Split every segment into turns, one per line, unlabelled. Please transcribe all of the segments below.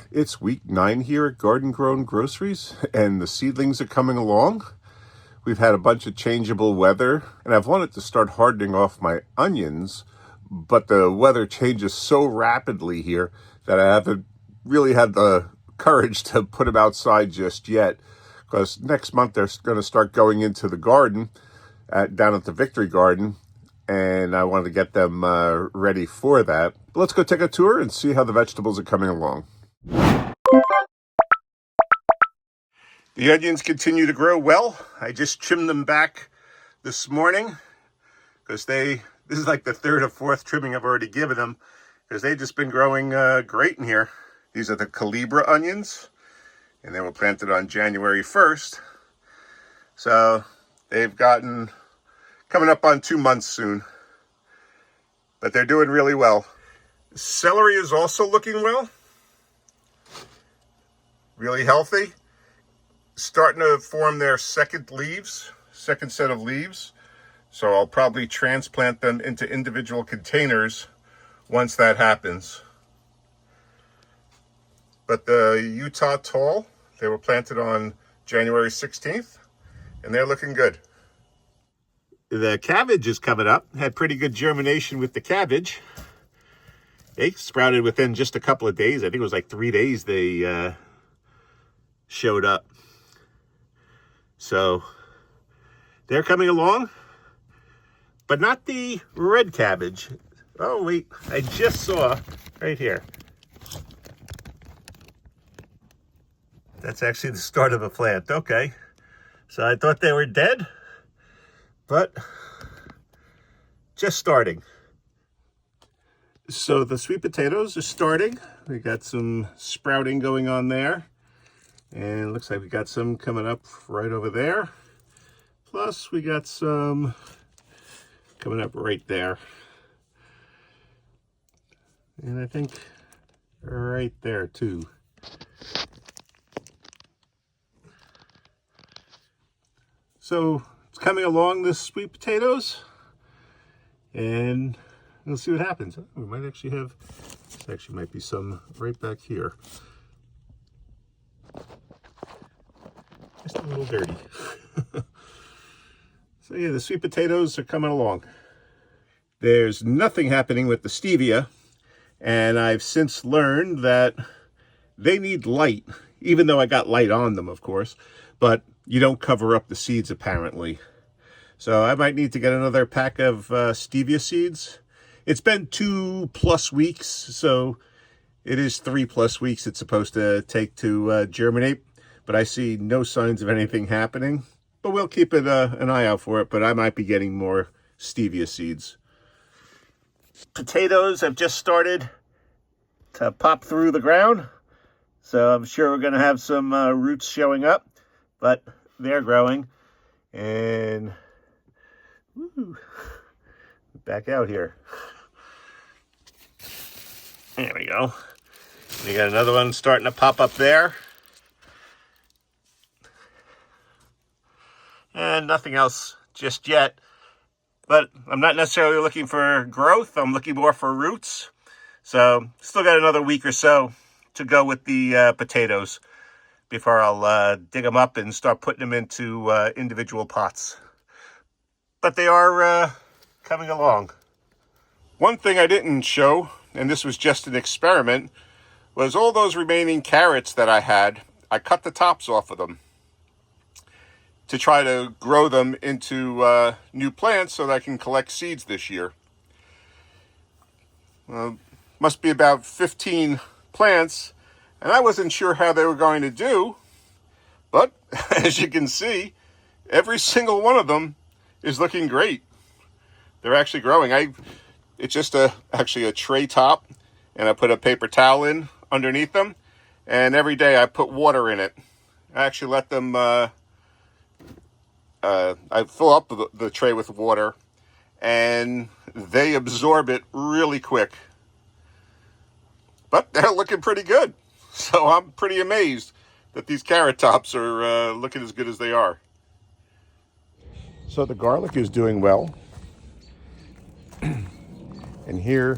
It's week 9 here at Garden Grown Groceries, and the seedlings are coming along. We've had a bunch of changeable weather, and I've wanted to start hardening off my onions, but the weather changes so rapidly here that I haven't really had the courage to put them outside just yet, because next month they're going to start going into the garden down at the Victory Garden, and I want to get them ready for that. But let's go take a tour and see how the vegetables are coming along. The onions continue to grow well. I just trimmed them back this morning because this is like the third or fourth trimming I've already given them, because they've just been growing great in here. These are the Calibra onions, and they were planted on January 1st. So they've gotten coming up on 2 months soon, but they're doing really well. Celery is also looking well, really healthy. Starting to form their second set of leaves. So I'll probably transplant them into individual containers once that happens. But the Utah Tall, they were planted on January 16th, and they're looking good. The cabbage is coming up. Had pretty good germination with the cabbage. They sprouted within just a couple of days. I think it was like 3 days they showed up. So they're coming along, but not the red cabbage. Oh, wait, I just saw right here. That's actually the start of a plant. Okay. So I thought they were dead, but just starting. So the sweet potatoes are starting. We got some sprouting going on there. And it looks like we got some coming up right over there. Plus, we got some coming up right there. And I think right there, too. So, it's coming along, this sweet potatoes. And we'll see what happens. We might actually have, this actually might be some right back here. Just a little dirty. So yeah, the sweet potatoes are coming along. There's nothing happening with the stevia, and I've since learned that they need light, even though I got light on them, of course, but you don't cover up the seeds apparently. So I might need to get another pack of stevia seeds. It's been 2+ weeks, so it is 3+ weeks it's supposed to take to germinate. But I see no signs of anything happening. But we'll keep an eye out for it. But I might be getting more stevia seeds. Potatoes have just started to pop through the ground. So I'm sure we're going to have some roots showing up. But they're growing. And woo, back out here. There we go. We got another one starting to pop up there. And nothing else just yet. But I'm not necessarily looking for growth. I'm looking more for roots. So still got another week or so to go with the potatoes before I'll dig them up and start putting them into individual pots. But they are coming along. One thing I didn't show, and this was just an experiment, was all those remaining carrots that I had. I cut the tops off of them to try to grow them into new plants so that I can collect seeds this year. Must be about 15 plants, and I wasn't sure how they were going to do, but as you can see, every single one of them is looking great. They're actually growing. It's just actually a tray top, and I put a paper towel in underneath them, and every day I put water in it. I actually let them I fill up the tray with water, and they absorb it really quick. But they're looking pretty good. So I'm pretty amazed that these carrot tops are looking as good as they are. So the garlic is doing well. And here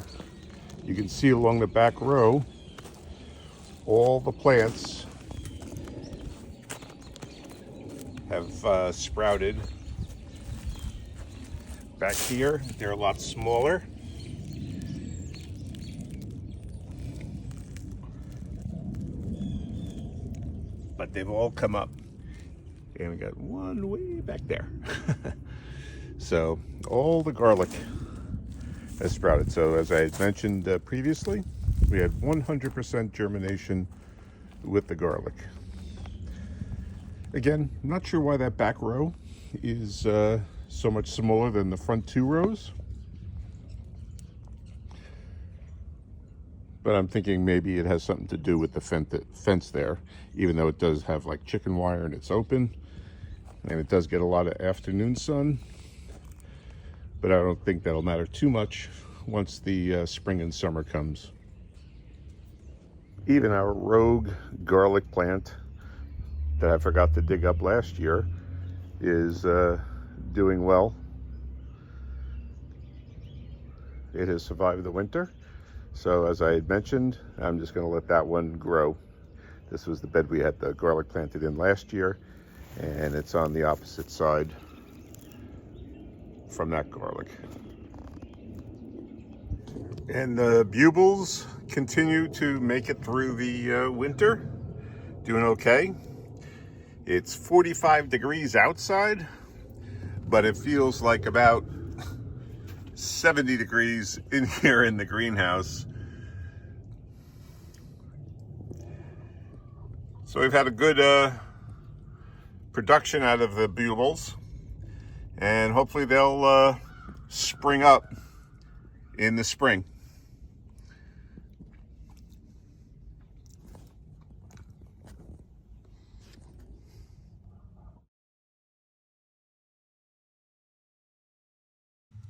you can see along the back row all the plants have sprouted. Back here, they're a lot smaller. But they've all come up. And we got one way back there. So all the garlic has sprouted. So as I had mentioned previously, we had 100% germination with the garlic. Again, I'm not sure why that back row is so much smaller than the front 2 rows. But I'm thinking maybe it has something to do with the fence there, even though it does have like chicken wire and it's open. And it does get a lot of afternoon sun. But I don't think that'll matter too much once the spring and summer comes. Even our rogue garlic plant that I forgot to dig up last year is doing well. It has survived the winter. So as I had mentioned, I'm just going to let that one grow. This was the bed we had the garlic planted in last year, and it's on the opposite side from that garlic. And the bugles continue to make it through the winter, doing okay. It's 45 degrees outside, but it feels like about 70 degrees in here in the greenhouse. So we've had a good production out of the bugles, and hopefully they'll spring up in the spring.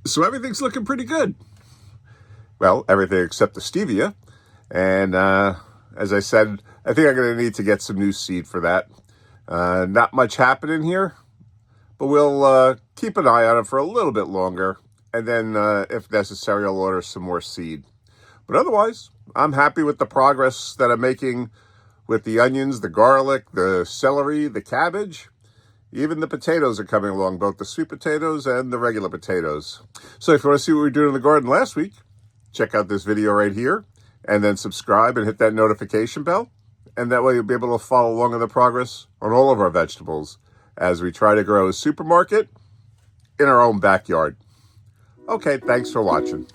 So everything's looking pretty good. Well, everything except the stevia. And as I said, I think I'm going to need to get some new seed for that. Not much happening here, but we'll keep an eye on it for a little bit longer. And then, if necessary, I'll order some more seed. But otherwise, I'm happy with the progress that I'm making with the onions, the garlic, the celery, the cabbage. Even the potatoes are coming along, both the sweet potatoes and the regular potatoes. So if you want to see what we were doing in the garden last week, check out this video right here, and then subscribe and hit that notification bell. And that way you'll be able to follow along in the progress on all of our vegetables as we try to grow a supermarket in our own backyard. Okay, thanks for watching.